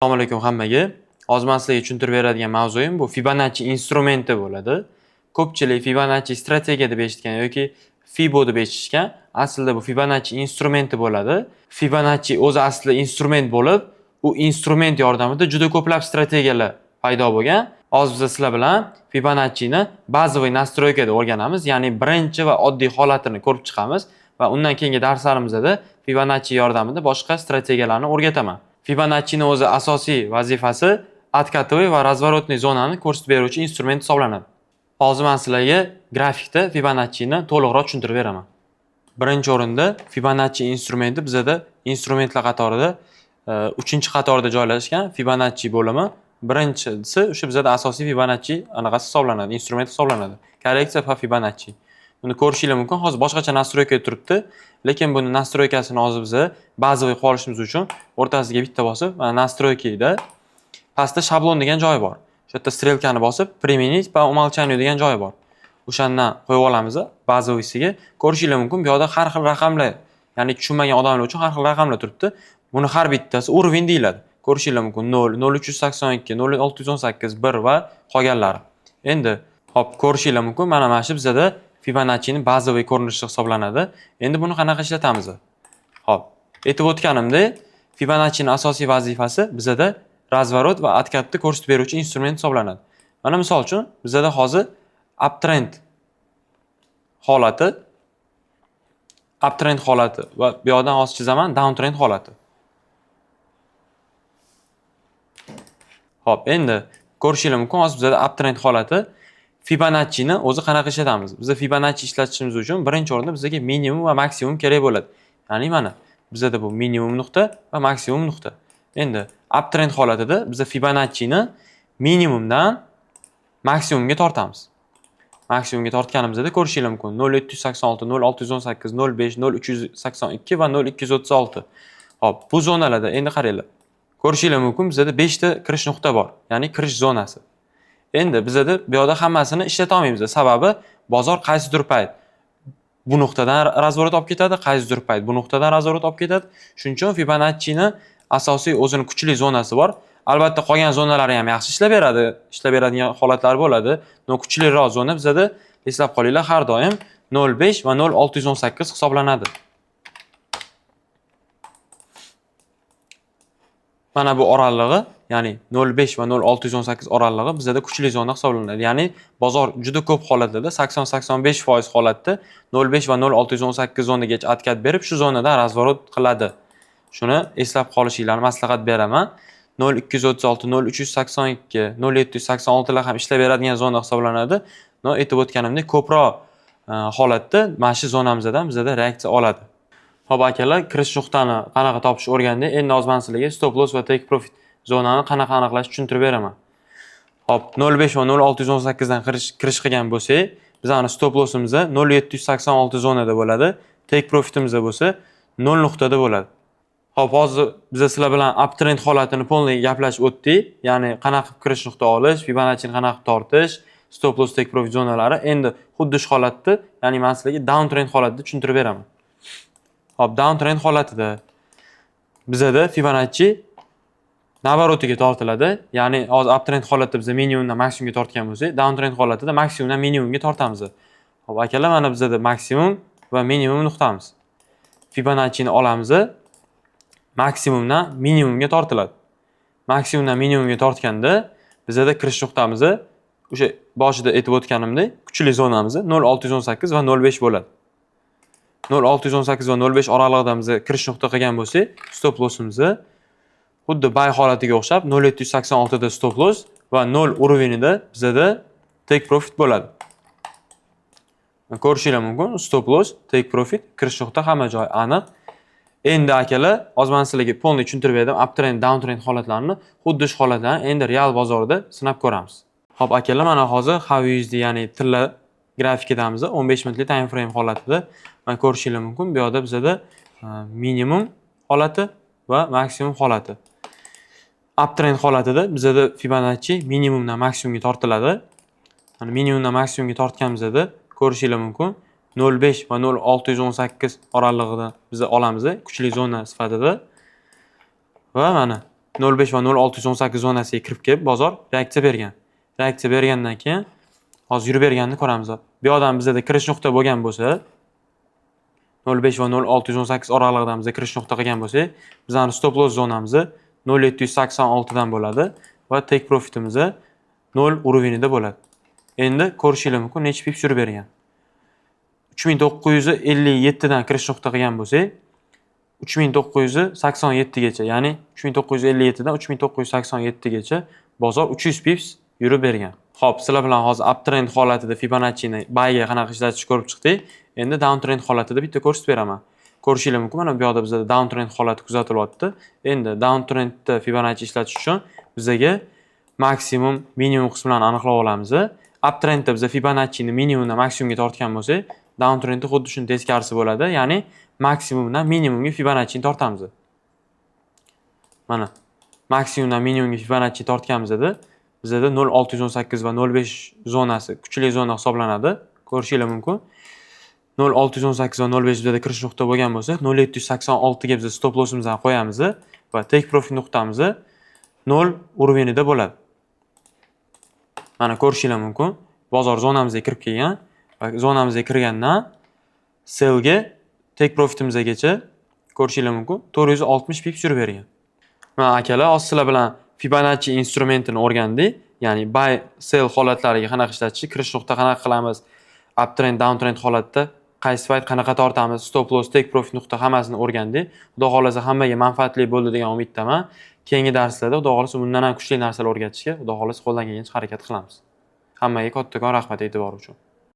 Assalomu alaykum hammaga. Hozir men sizlarga tushuntirib beradigan mavzuim bu Fibonacci instrumenti bo'ladi. Ko'pchilik Fibonacci strategiya deb eshitgan yoki Fibo deb eshitgan. Aslida bu Fibonacci instrumenti bo'ladi. Fibonacci o'zi aslida instrument bo'lib, u instrument yordamida juda ko'plab strategiyalar paydo bo'lgan. Hozir biz sizlar bilan Fibonacci'ni bazaviy nastroykada o'rganamiz, ya'ni birinchi va oddiy holatini ko'rib chiqamiz va undan keyingi darslarimizda Fibonacci yordamida boshqa strategiyalarni o'rgataman. Fibonacci'ni o'zi asosiy vazifasi откатовый va разворотный zonani ko'rsatib beruvchi instrument hisoblanadi. Hozir men sizlarga grafikda Fibonacci'ni to'liqroq tushuntirib beraman. Birinchi o'rinda Fibonacci instrumenti bizda instrumentlar qatorida 3-qatorda joylashgan Fibonacci bo'limi. Birinchisi o'sha bizda asosiy Fibonacci anaqasi hisoblanadi, instrument hisoblanadi. Korreksiya va Fibonacci. Buni ko'rishingiz mumkin. Hozir boshqacha nastroykaga turibdi, lekin buni nastroykasini hozir biz bazaviy qolishimiz uchun o'rtasiga bitta bosib, mana nastroykada pastda shablon degan joyi bor. Shu yerda strelkani bosib, применить по умолчанию degan joyi bor. O'shandan qo'yib olamiz bazaviysiga. Ko'rishingiz mumkin, bu yerda har xil raqamlar, ya'ni tushunmagan odamlar uchun har xil raqamlar turibdi. Buni har bittasi уровень deyiladi. Ko'rishingiz mumkin 0, 0382, 0618, 1 va qolganlari. Endi hop ko'rishingiz mumkin, mana shu bizda Fibonacci'ning bazaviy ko'rinishi hisoblanadi. Endi buni qanaqa ishlatamiz? Hop, aytib o'tganimdek, Fibonacci'ning asosiy vazifasi bizda razvorot va откатni ko'rsatib beruvchi instrument hisoblanadi. Mana misol uchun bizda hozir uptrend holati va bu yerdan hozir chizaman downtrend holati. Hop, endi ko'rishingiz mumkin, hozir bizda uptrend holati. Fibonacci'ni o'zi qanaqa ishlatamiz? Biz Fibonacci ishlatishimiz uchun birinchi o'rinda bizga minimum va maksimum kerak bo'ladi. Ya'ni mana bizda bu minimum nuqta va maksimum nuqta. Endi uptrend holatida biz Fibonacci'ni minimumdan maksimumga tortamiz. Maksimumga tortganimizda ko'rishingiz mumkin 0786, 0618, 05, 0382 va 0236. Hop, bu zonalarda endi qaranglar. Ko'rishingiz mumkin, bizda 5 ta kirish nuqta bor, ya'ni kirish zonasi. Endi bizda bu yerda hammasini ishlata olmaymiz. Sababi bozor qaysidir payt bu nuqtadan razvorot olib ketadi, qaysidir payt bu nuqtadan razvorot olib ketadi. Shuning uchun Fibonacci'ni asosiy o'zining kuchli zonasi bor. Albatta qolgan zonalari ham yaxshi ishlab beradigan holatlar bo'ladi. No kuchliroq zona bizda eslab qolinglar, har doim 05 va 0618 hisoblanadi. Mana bu oralig'i, ya'ni 05 va 0618 oralig'i bizda kuchli zona hisoblanadi. Ya'ni bozor juda ko'p holatlarda 80-85% holatda 05 va 0618 zonagacha atkat berib, shu zonada razvorot qiladi. Shuni eslab qolishinglarni maslahat beraman. 0236, 0382, 0786 lar ham ishlab beradigan zona hisoblanadi. Aytib o'tganimdek, ko'proq holatda mana shu zonamizdan bizda reaksiya oladi. Hop akalar, kirish nuqtani qanaqa topish o'rgandik. Endi hozir men sizlarga stop loss va take profit zonani qanaqa aniqlash tushuntirib beraman. Hop, 05 va 0618 dan kirish qilgan bo'lsak, bizning stop lossimiz 0786 zonada bo'ladi. Take profitimiz bo'lsa 0 nuqtada bo'ladi. Hop, hozir biz sizlar bilan uptrend holatini polniy gaplashib o'tdik. Ya'ni qanaqa kirish nuqta olish, Fibonacci'ni qanaqa tortish, stop loss take profit zonalari. Endi xuddi shu holatda, ya'ni men sizlarga downtrend holatida tushuntirib beraman. Hop, downtrend holatida bizda Fibonacci navbarotiga tortiladi. Ya'ni hozir uptrend holatida biz minimumdan maksimumga tortgan bo'lsak, downtrend holatida maksimumdan minimumga tortamiz. Hop, akalar, mana bizda maksimum va minimum nuqtamiz. Fibonacci'ni olamiz, maksimumdan minimumga tortiladi. Maksimumdan minimumga tortganda bizda kirish nuqtamiz o'sha boshida aytib o'tganimdek, kuchli zonamiz 0618 va 05 bo'ladi. 0618 va 05 oralig'ida biz kirish nuqta qilgan bo'lsak, stop lossimiz xuddi buy holatiga o'xshab 0786 da stop loss va 0 уровенida bizda take profit bo'ladi. Ko'rishingiz mumkin, stop loss, take profit, kirish nuqta hamma joy aniq. Endi akalar, hozir men sizlarga polniy tushuntirib berdim uptrend, downtrend holatlarini, xuddi shu holatlarni endi real bozorda sinab ko'ramiz. Hop akalar, mana hozir HUSD, ya'ni tilla grafikidamiz 15 minutlik time frame holatida. Mana ko'rishingiz mumkin, bu yerda bizda minimum holati va maksimum holati. Uptrend holatida bizda Fibonacci minimumdan maksimumga tortiladi. Mana minimumdan maksimumga tortganimizda ko'rishingiz mumkin, 05 va 0618 oralig'ida biz olamiz kuchli zona sifatida. Va mana 05 va 0618 zonasiga kirib kelib bozor reaksiya bergan. Reaksiya bergandan keyin hozir yurib berganini ko'ramiz. Bu yoqdan bizda kirish nuqta bo'lgan bo'lsa, 05 va 0618 oralig'ida biz kirish nuqta qilgan bo'lsak, bizning stop loss zonamiz 0786 dan bo'ladi va take profitimiz 0 уровенida bo'ladi. Endi ko'rishingiz mumkin necha pips yurib bergan. 3957 dan kirish nuqta qilgan bo'lsak, 3987 gacha, ya'ni 3957 dan 3987 gacha bozor 300 pips yurib bergan. Xo'p, sizlar bilan hozir uptrend holatida Fibonacci'ni buyga qanaqa ishlatish ko'rib chiqdik. Endi downtrend holatida bitta ko'rsatib beraman. Ko'rishingiz mumkin, mana bu yoqda bizda downtrend holati kuzatilyapti. Endi downtrendda Fibonacci ishlatish uchun bizga maksimum, minimum qismlarini aniqlab olamiz. Uptrendda biz Fibonacci'ni minimumdan maksimumga tortgan bo'lsak, downtrendda xuddi shuni teskarisi bo'ladi. Ya'ni maksimumdan minimumga Fibonacci'ni tortamiz. Mana maksimumdan minimumga Fibonacci tortganimizda bizda 0618 va 05 zonasi kuchli zona hisoblanadi. Ko'rishingiz mumkin. 0618 va 05 bizda kirish nuqta bo'lgan bo'lsa, 0786 ga biz stop lossimizni qo'yamiz va take profit nuqtamiz 0 уровенida bo'ladi. Mana ko'rishingiz mumkin. Bozor zonamizga kirib kelgan va zonamizga kirgandan sellga take profitimizgacha ko'rishingiz mumkin 460 pips yurib bergan. Mana akalar, hozir sizlar bilan Fibonacci instrumentini o'rgandik. Ya'ni buy sell holatlariga qanaqa ishlatish, kirish nuqta qanaqa qilamiz, uptrend, downtrend holatda qaysi payt qanaqa tortamiz, stop loss, take profit nuqta hammasini o'rgandik. Xudo xolasa hammaga manfaatli bo'ldi degan umiddaman. Keyingi darslarda xudo xolasa bundan ham kuchli narsalar o'rgatishga xudo xolasa qo'ldan kelgancha harakat qilamiz. Hammaga kattakon rahmat e'tibor uchun.